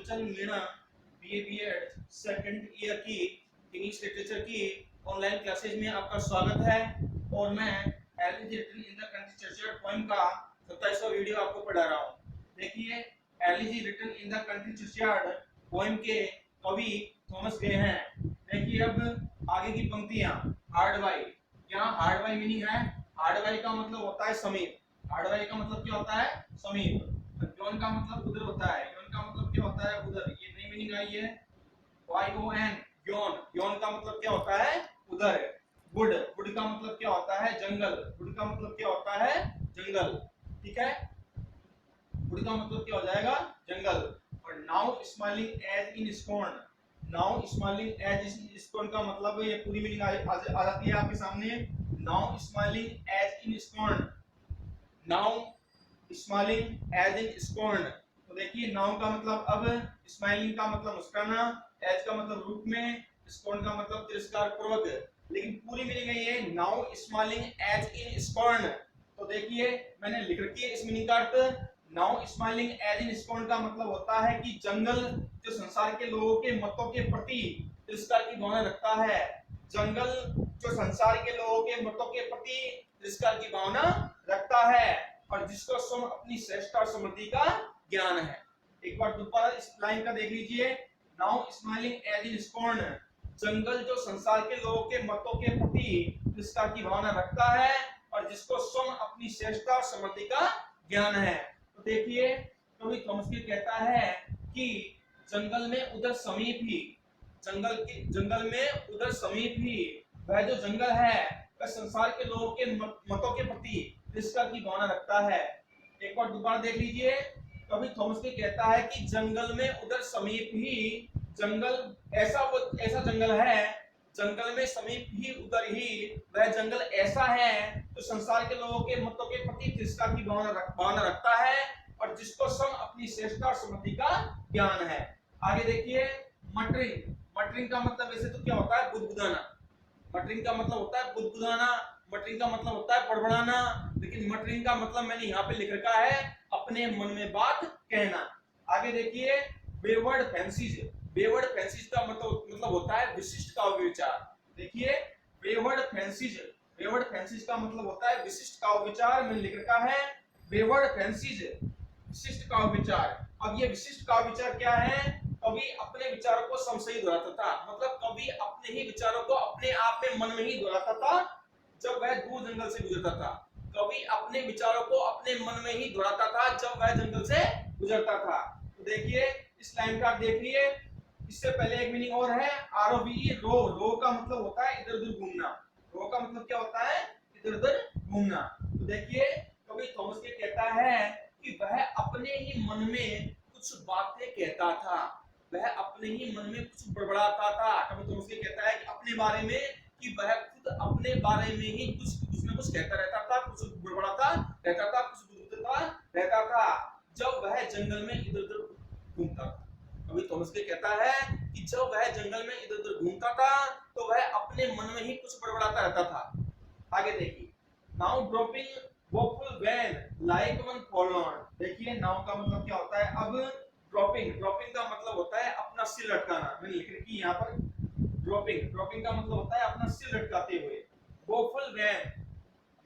आंचल Meena BEd second year की English literature की online classes में आपका स्वागत है। और मैं elegy written in the country churchyard poem का 27वां वीडियो आपको पढ़ा रहा हूँ। देखिए, elegy written in the country churchyard poem के कवि थॉमस गे हैं। देखिए अब आगे की पंक्तियां, हार्ड बाई, यहाँ हार्ड बाई मीनिंग है, हार्ड बाई का मतलब होता है समीप, हार्ड बाई का मतलब क्या होता है, समीप। योन का मतलब उधर होता है, योन का मतलब क्या होता है, उधर। ये नई मीनिंग आई है, वाई ओ एन, योन, योन का मतलब क्या होता है, उधर। वुड, वुड का मतलब क्या होता है, जंगल, वुड का मतलब क्या होता है, जंगल। ठीक है, वुड का मतलब क्या हो जाएगा, जंगल। और now smiling as in scorn, now smiling as in scorn का मतलब ये पूरी मीनिंग आ जाती है आपके सामने। Now smiling as in scorn, now smiling as in scorn. तो देखिए, नाउ का मतलब अब, स्माइलिंग का मतलब मुस्कुराना, एज का मतलब रूप में, स्कॉर्न का मतलब तिरस्कार पूर्वक। लेकिन पूरी मीनिंग है ये now smiling as in scorn. तो देखिए मैंने लिख रखी है इस मीनिंग का अर्थ। Now smiling as in scorn का मतलब होता है कि जंगल जो संसार के लोगों के मतों के प्रति तिरस्कार की भावना रखता है, जंगल जो संसार के लोगों के मतों के प्रति तिरस्कार की भावना रखता है, और जिसको स्वयं अपनी श्रेष्ठता और समृद्धि का ज्ञान है। एक बार दोबारा इस लाइन का देख लीजिए, now smiling as in scorn, जंगल जो संसार के लोगों के मतों के प्रति तिरस्कार की भावना रखता है, और जिसको स्वयं अपनी श्रेष्ठता और समृद्धि का ज्ञान है। तो देखिए, कवि थॉमस गे कहता है कि जंगल में उधर समीप ही, जंगल में उधर समीप ही, वह जो जंगल है वह संसार के लोगों के मतों के प्रति तिरस्कार की भावना रखता है। एक बार दोबारा देख लीजिए, कवि थॉमस गे कहता है कि जंगल में उधर समीप ही, जंगल ऐसा जंगल है, जंगल में समीप ही उधर ही, वह जंगल ऐसा है जो संसार के लोगों के मतों के प्रति तिरस्कार की भावना रखता है, और जिसको स्वयं अपनी श्रेष्ठता और समृद्धि का ज्ञान है। आगे देखिए, मटरिंग, मटरिंग का मतलब वैसे तो क्या होता है, बुदबुदाना, मटरिंग का मतलब होता है बुदबुदाना, मटरिंग का मतलब होता है बड़बड़ाना, लेकिन मटरिंग का मतलब मैंने यहाँ पे लिख रखा है अपने मन में बात कहना। आगे देखिए, बेवर्ड फैंसीज, बेवर्ड फैंसीज का मतलब होता है विशिष्ट काव्य विचार। देखिए, बेवर्ड फैंसीज, बेवर्ड फैंसीज का मतलब होता है विशिष्ट काव्य विचार, मैंने लिख रखा है बेवर्ड फैंसीज, विशिष्ट काव्य विचार। अब ये विशिष्ट काव्य विचार क्या है, कवि अपने विचारों को समसही दोहराता था, मतलब कवि अपने ही विचारों को अपने आप में मन में ही दोहराता था जब वह दूर जंगल से गुजरता था। कवि अपने विचारों को अपने मन में ही दोहराता था जब वह जंगल से गुजरता था। तो देखिए, इस लाइन का देखिए, इससे पहले एक मीनिंग और है, आरओबी, रो, रो का मतलब होता है इधर उधर घूमना, रो का मतलब क्या होता है, इधर उधर घूमना। तो देखिए, कवि थॉमस गे कहता है कि वह अपने ही मन में कुछ बातें कहता था, वह अपने ही मन में कुछ बड़बड़ाता था। कवि थॉमस गे कहता है कि अपने बारे में, कि वह खुद अपने बारे में ही कुछ न कुछ कहता रहता था, कुछ बड़बड़ाता रहता था, कुछ बुदबुदाता रहता था जब वह जंगल में इधर उधर घूमता था। कवि थॉमस गे कहता है कि जब वह जंगल में इधर उधर घूमता था तो वह अपने मन में ही कुछ बड़बड़ाता रहता था। आगे देखिए, now drooping woeful wan like one forlorn. देखिए, नाउ का मतलब क्या होता है, अब ड्रॉपिंग, ड्रॉपिंग का मतलब होता है अपना सिर लटकाना, मैंने लिख रखी यहाँ पर ड्रॉपिंग, ड्रॉपिंग का मतलब होता है अपना सिर लटकाते हुए। वोफुल वैन,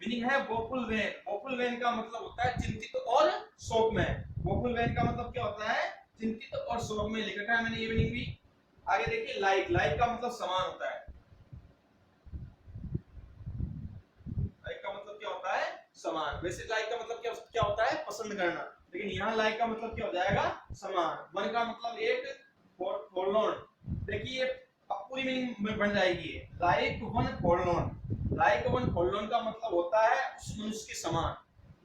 मीनिंग है वोफुल वैन, वोफुल वैन का मतलब होता है चिंतित और शोक में, वोफुल वैन का मतलब क्या होता है, चिंतित और शोक में, लिख रखा है मैंने ये मीनिंग भी। आगे देखिए, लाइक, लाइक का मतलब समान होता है, लाइक का मतलब क्या होता है, समान। वैसे लाइक का मतलब क्या होता है, पसंद करना, लेकिन यहाँ लाइक का मतलब क्या हो जाएगा, समान। वन का मतलब एक, फॉरलॉर्न, देखिए अब पूरी मीनिंग में बन जाएगी, लाइक वन फॉरलॉर्न, लाइक वन फॉरलॉर्न का मतलब होता है उस मनुष्य के समान,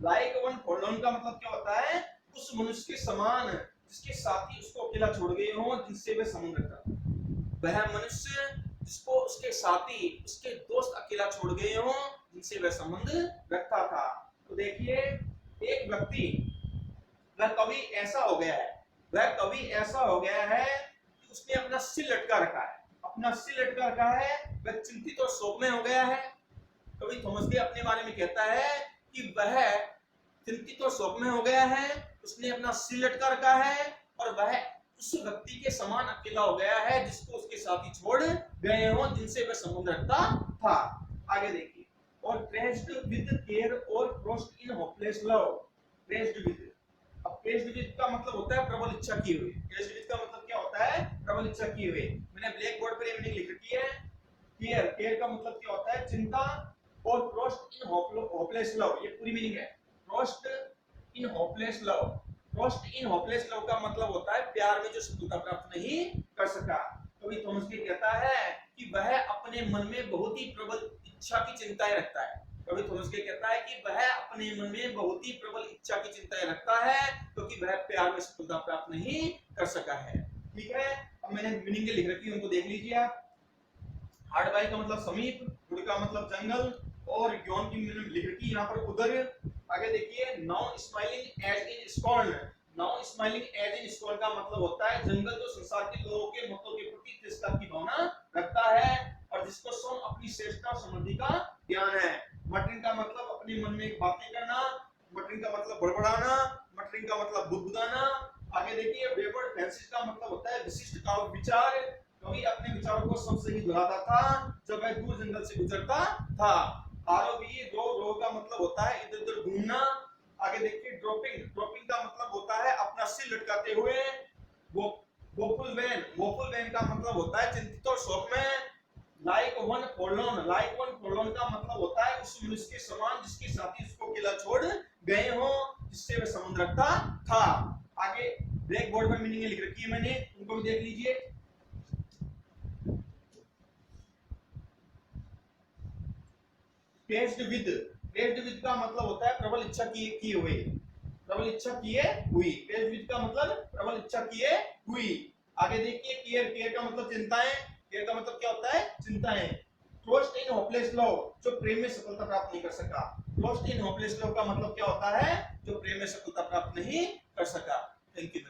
लाइक वन फॉरलॉर्न का मतलब क्या होता है, उस मनुष्य के समान जिसके साथी उसको अकेला छोड़ गए हों, जिनसे वह संबंध रखता था। वह मनुष्य जिसको उसके साथी, उसके दोस्त अकेला छोड़ गए हों, जिनसे वह संबंध रखता था। तो देखिए, एक व्यक्ति, वह कवि ऐसा हो गया है, वह कवि ऐसा हो गया है कि उसने अपना सिर लटका रखा है, अपना सिर लटका रखा है, वह चिंतित और शोक में हो गया है। कवि थॉमस गे अपने बारे में कहता है कि वह चिंतित और शोक में हो गया है, उसने अपना सिर लटका रखा है, और वह उस व्यक्ति के समान अकेला हो गया है जिसको उसके साथी छोड़ गए हो, जिनसे वह संबंध रखता था। आगे देखिए, और crazed with care or crossed in hopeless love. Crazed with, अब क्रेज्ड विद का मतलब होता है प्रबल इच्छा किए हुए। क्रेज्ड विद का मतलब क्या होता है? प्रबल इच्छा किए हुए। मैंने ब्लैक बोर्ड पर ये मीनिंग लिख रखी है। केयर, केयर का मतलब क्या होता है? चिंता। और क्रॉस्ड इन होपलेस लव, ये पूरी मीनिंग है। Crossed in hopeless love, crossed in hopeless love का मतलब होता है प्यार में जो सफलता प्राप्त नहीं कर सका। कवि थॉमस के कहता है कि वह अपने मन में बहुत ही प्रबल इच्छा की चिंताएं रखता है। कवि थॉमस के कहता है कि वह अपने मन में बहुत ही प्रबल इच्छा की चिंताएं रखता है क्योंकि वह प्यार में सफलता प्राप्त नहीं कर सका है। ठीक है, अब मैंने मीनिंग लिख रखी है, उनको देख लीजिए आप। हार्ड बाय का मतलब समीप, गुड का मतलब जंगल, और यौन की मीनिंग लिख रखी यहाँ पर उधर। आगे देखिए, now smiling as in scorn. Now smiling as in scorn का मतलब होता है जंगल जो संसार के लोगों के मतों के प्रति तिरस्कार की भावना रखता है और जिसको स्वयं अपनी श्रेष्ठता और समृद्धि का ज्ञान है। मटरिंग का मतलब अपने मन में बातें करना, मटरिंग का मतलब बड़बड़ाना, मटरिंग का मतलब बुदबुदाना। आगे देखिए, वेवर्ड फैंसिस का मतलब होता है विशिष्ट का विचार। कवि अपने विचारों को सबसे ही दोहराता था जब वह दूर जंगल से गुजरता था। आरोवी, रो, रो का मतलब होता है इधर उधर घूमना। आगे देखिए, ड्रॉपिंग, ड्रॉपिंग का मतलब होता है अपना सिर लटकाते हुए। वोफुल वैन, वोफुल वैन का मतलब होता है चिंतित और शोक में। लाइक वन फॉरलॉर्न, लाइक वन फॉरलॉर्न का मतलब होता है उस मनुष्य के समान जिसके साथी उसको अकेला छोड़ गए हो, जिससे वह संबंध रखता था। आगे ब्लैक बोर्ड पर मीनिंग लिख रखी है मैंने, उनको भी देख लीजिए। क्रेज्ड विद, क्रेज्ड विद का मतलब होता है प्रबल इच्छा किए हुए, प्रबल इच्छा किए हुई। क्रेज्ड विद का मतलब प्रबल इच्छा किए हुई। आगे देखिए, केयर, केयर का मतलब चिंताएं, केयर का मतलब क्या होता है? चिंताएं। क्लोज्ड इन होपलेस लव, जो प्रेम में सफलता प्राप्त नहीं कर सका। क्लोज्ड इन होपलेस लव का मतलब क्या होता है? जो प्रेम में सफलता प्राप्त नहीं कर सका। Thank you.